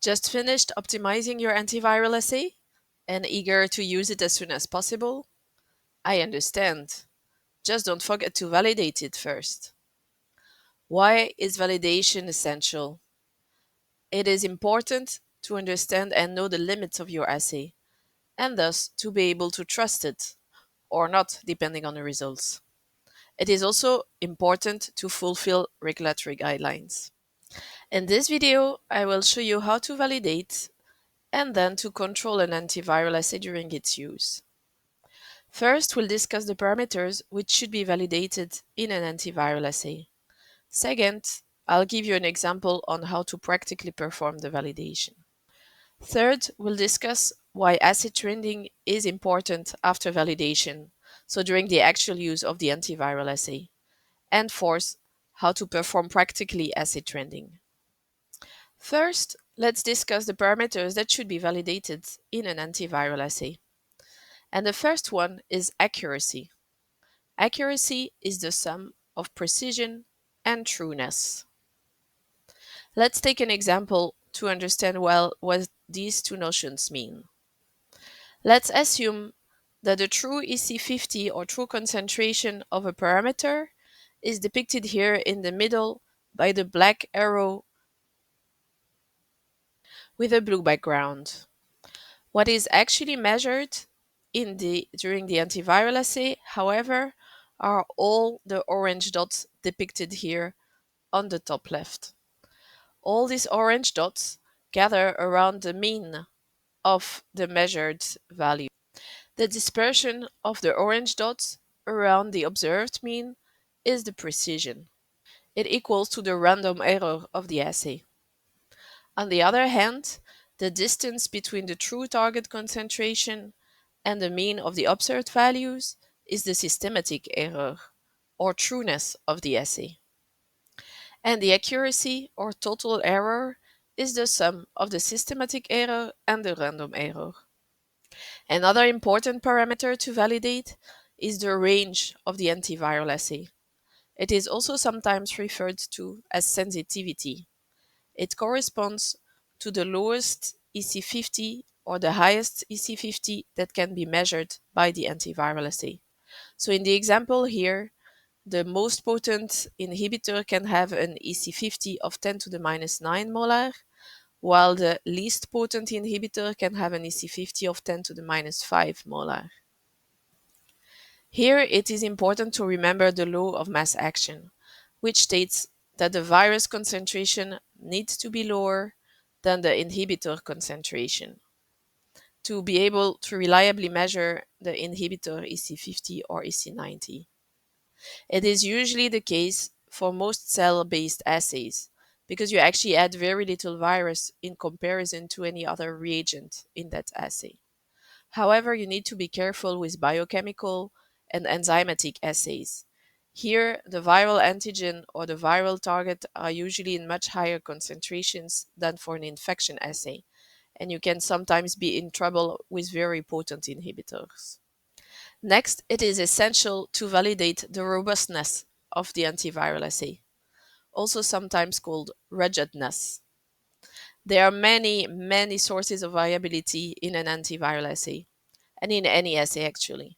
Just finished optimizing your antiviral assay and eager to use it as soon as possible? I understand. Just don't forget to validate it first. Why is validation essential? It is important to understand and know the limits of your assay, and thus to be able to trust it, or not, depending on the results. It is also important to fulfill regulatory guidelines. In this video, I will show you how to validate and then to control an antiviral assay during its use. First, we'll discuss the parameters which should be validated in an antiviral assay. Second, I'll give you an example on how to practically perform the validation. Third, we'll discuss why assay trending is important after validation, so during the actual use of the antiviral assay. And fourth, how to perform practically assay trending. First, let's discuss the parameters that should be validated in an antiviral assay. And the first one is accuracy. Accuracy is the sum of precision and trueness. Let's take an example to understand well what these two notions mean. Let's assume that the true EC50 or true concentration of a parameter is depicted here in the middle by the black arrow with a blue background. What is actually measured during the antiviral assay, however, are all the orange dots depicted here on the top left. All these orange dots gather around the mean of the measured value. The dispersion of the orange dots around the observed mean is the precision. It equals to the random error of the assay. On the other hand, the distance between the true target concentration and the mean of the observed values is the systematic error, or trueness of the assay. And the accuracy, or total error, is the sum of the systematic error and the random error. Another important parameter to validate is the range of the antiviral assay. It is also sometimes referred to as sensitivity. It corresponds to the lowest EC50 or the highest EC50 that can be measured by the antiviral assay. So in the example here, the most potent inhibitor can have an EC50 of 10 to the minus 9 molar, while the least potent inhibitor can have an EC50 of 10 to the minus 5 molar. Here it is important to remember the law of mass action, which states that the virus concentration needs to be lower than the inhibitor concentration to be able to reliably measure the inhibitor EC50 or EC90. It is usually the case for most cell-based assays because you actually add very little virus in comparison to any other reagent in that assay. However, you need to be careful with biochemical and enzymatic assays. Here, the viral antigen or the viral target are usually in much higher concentrations than for an infection assay, and you can sometimes be in trouble with very potent inhibitors. Next, it is essential to validate the robustness of the antiviral assay, also sometimes called ruggedness. There are many sources of variability in an antiviral assay, and in any assay actually.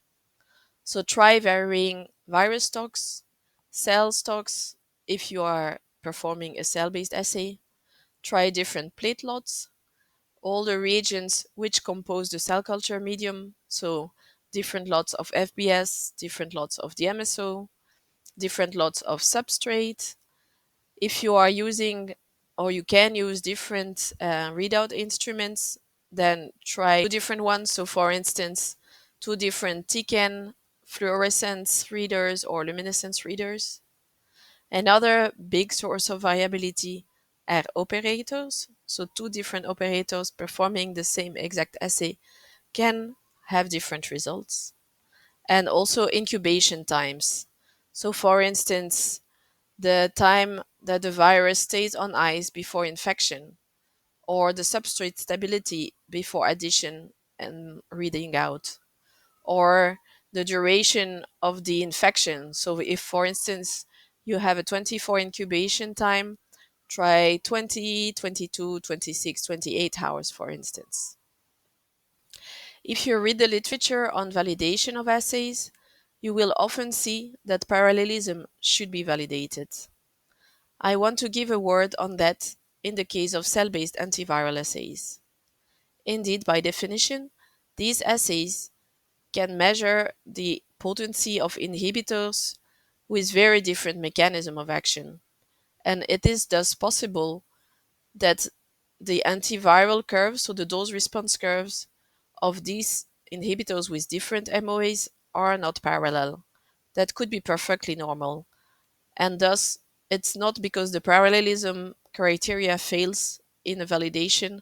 So try varying virus stocks, cell stocks if you are performing a cell-based assay. Try different plate lots, all the reagents which compose the cell culture medium, so different lots of FBS, different lots of DMSO, different lots of substrate. If you are using or you can use different readout instruments, then try two different ones. So for instance, two different TCAN fluorescence readers or luminescence readers. Another big source of variability are operators. So two different operators performing the same exact assay can have different results. And also incubation times. So for instance, the time that the virus stays on ice before infection, or the substrate stability before addition and reading out, or the duration of the infection. So if, for instance, you have a 24 incubation time, Try 20, 22, 26, 28 hours, for instance. If you read the literature on validation of assays, you will often see that parallelism should be validated. I want to give a word on that in the case of cell-based antiviral assays. Indeed, by definition, these assays can measure the potency of inhibitors with very different mechanism of action, and it is thus possible that the antiviral curves, so the dose response curves of these inhibitors with different MOAs, are not parallel. That could be perfectly normal. And thus, it's not because the parallelism criteria fails in a validation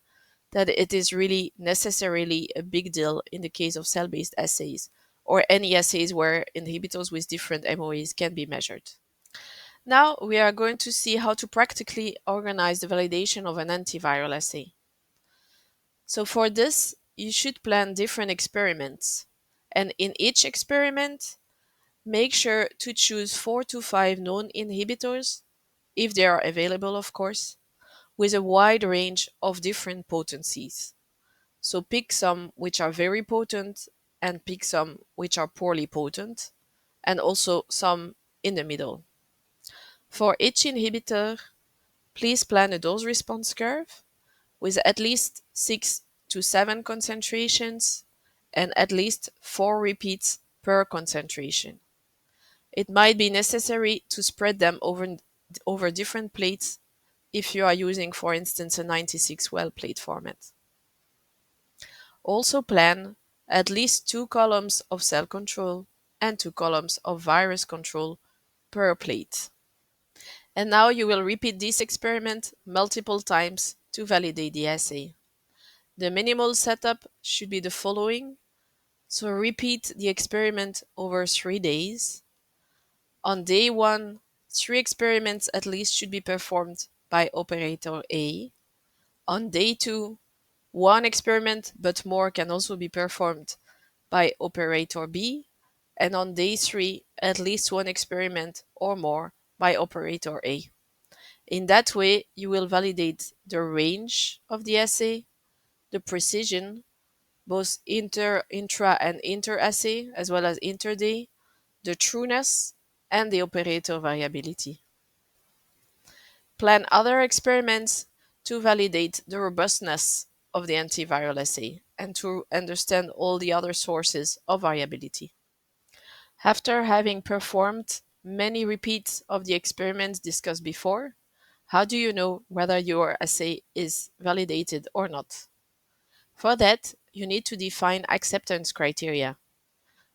that it is really necessarily a big deal in the case of cell-based assays or any assays where inhibitors with different MOAs can be measured. Now we are going to see how to practically organize the validation of an antiviral assay. So for this, you should plan different experiments. And in each experiment, make sure to choose 4 to 5 known inhibitors, if they are available, of course, with a wide range of different potencies. So pick some which are very potent and pick some which are poorly potent, and also some in the middle. For each inhibitor, please plan a dose response curve with at least 6 to 7 concentrations and at least 4 repeats per concentration. It might be necessary to spread them over different plates if you are using, for instance, a 96 well plate format. Also plan at least 2 columns of cell control and 2 columns of virus control per plate. And now you will repeat this experiment multiple times to validate the assay. The minimal setup should be the following. So repeat the experiment over 3 days. On day 1, 3 experiments at least should be performed by operator A. On day 2, 1 experiment but more can also be performed by operator B. And on day 3, at least 1 experiment or more by operator A. In that way, you will validate the range of the assay, the precision, both intra and inter-assay, as well as inter-day, the trueness, and the operator variability. Plan other experiments to validate the robustness of the antiviral assay and to understand all the other sources of variability. After having performed many repeats of the experiments discussed before, how do you know whether your assay is validated or not? For that, you need to define acceptance criteria.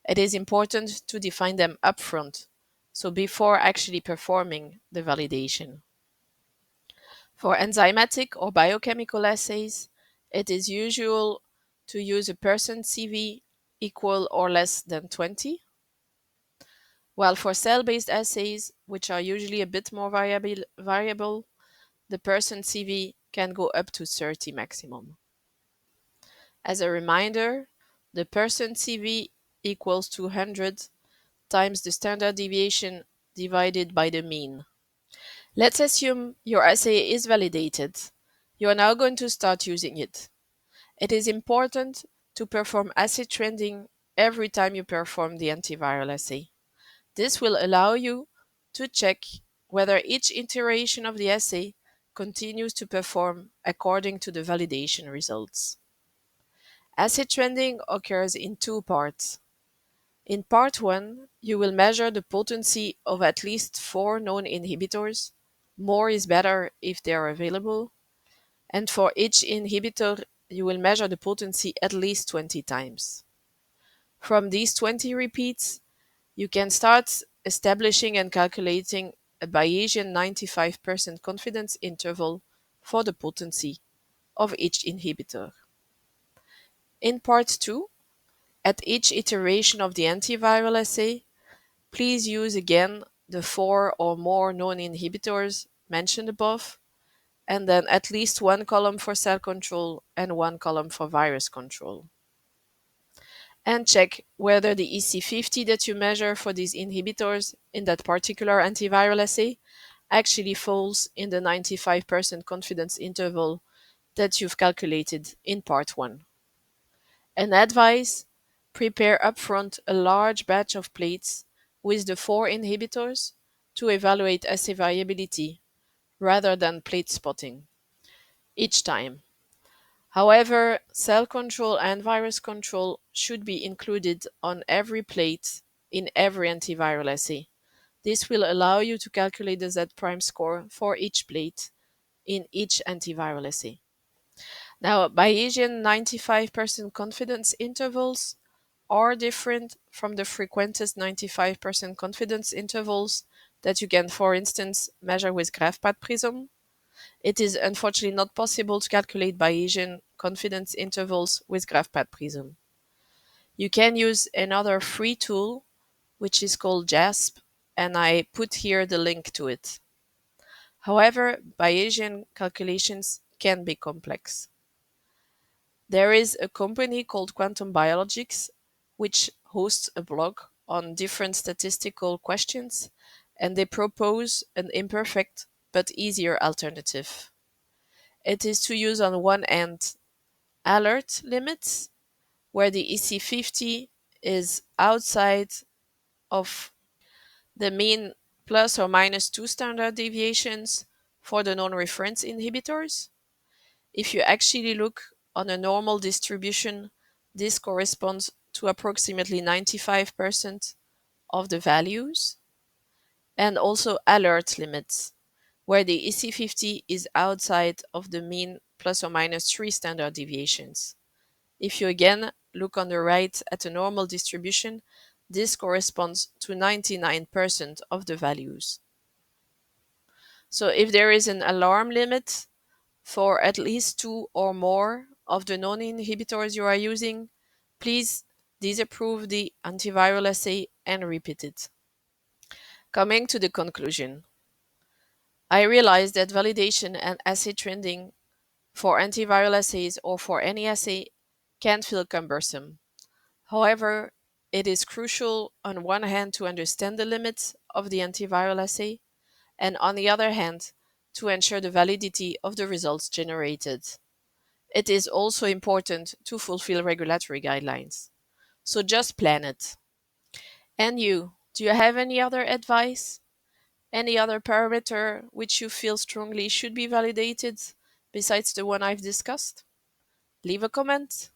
It is important to define them upfront, so before actually performing the validation. For enzymatic or biochemical assays, it is usual to use a percent CV equal or less than 20, while for cell-based assays, which are usually a bit more variable, the percent CV can go up to 30 maximum. As a reminder, the percent CV equals 200 times the standard deviation divided by the mean. Let's assume your assay is validated. You are now going to start using it. It is important to perform assay trending every time you perform the antiviral assay. This will allow you to check whether each iteration of the assay continues to perform according to the validation results. Assay trending occurs in 2 parts. In part 1, you will measure the potency of at least 4 known inhibitors. More is better if they are available. And for each inhibitor, you will measure the potency at least 20 times. From these 20 repeats, you can start establishing and calculating a Bayesian 95% confidence interval for the potency of each inhibitor. In part 2, at each iteration of the antiviral assay, please use again the 4 or more known inhibitors mentioned above, and then at least 1 column for cell control and 1 column for virus control. And check whether the EC50 that you measure for these inhibitors in that particular antiviral assay actually falls in the 95% confidence interval that you've calculated in part 1. And advice: prepare upfront a large batch of plates with the 4 inhibitors to evaluate assay variability rather than plate spotting each time. However, cell control and virus control should be included on every plate in every antiviral assay. This will allow you to calculate the Z prime score for each plate in each antiviral assay. Now, Bayesian 95% confidence intervals are different from the frequentist 95% confidence intervals that you can, for instance, measure with GraphPad Prism. It is unfortunately not possible to calculate Bayesian confidence intervals with GraphPad Prism. You can use another free tool, which is called JASP, and I put here the link to it. However, Bayesian calculations can be complex. There is a company called Quantum Biologics, which hosts a blog on different statistical questions, and they propose an imperfect but easier alternative. It is to use on one end alert limits, where the EC50 is outside of the mean plus or minus 2 standard deviations for the non-reference inhibitors. If you actually look on a normal distribution, this corresponds to approximately 95% of the values, and also alert limits, where the EC50 is outside of the mean plus or minus 3 standard deviations. If you again look on the right at a normal distribution, this corresponds to 99% of the values. So if there is an alarm limit for at least 2 or more of the non-inhibitors you are using, please disapprove the antiviral assay and repeat it. Coming to the conclusion, I realize that validation and assay trending for antiviral assays or for any assay can feel cumbersome. However, it is crucial on one hand to understand the limits of the antiviral assay, and on the other hand, to ensure the validity of the results generated. It is also important to fulfill regulatory guidelines. So just plan it. And you, do you have any other advice? Any other parameter which you feel strongly should be validated besides the one I've discussed? Leave a comment.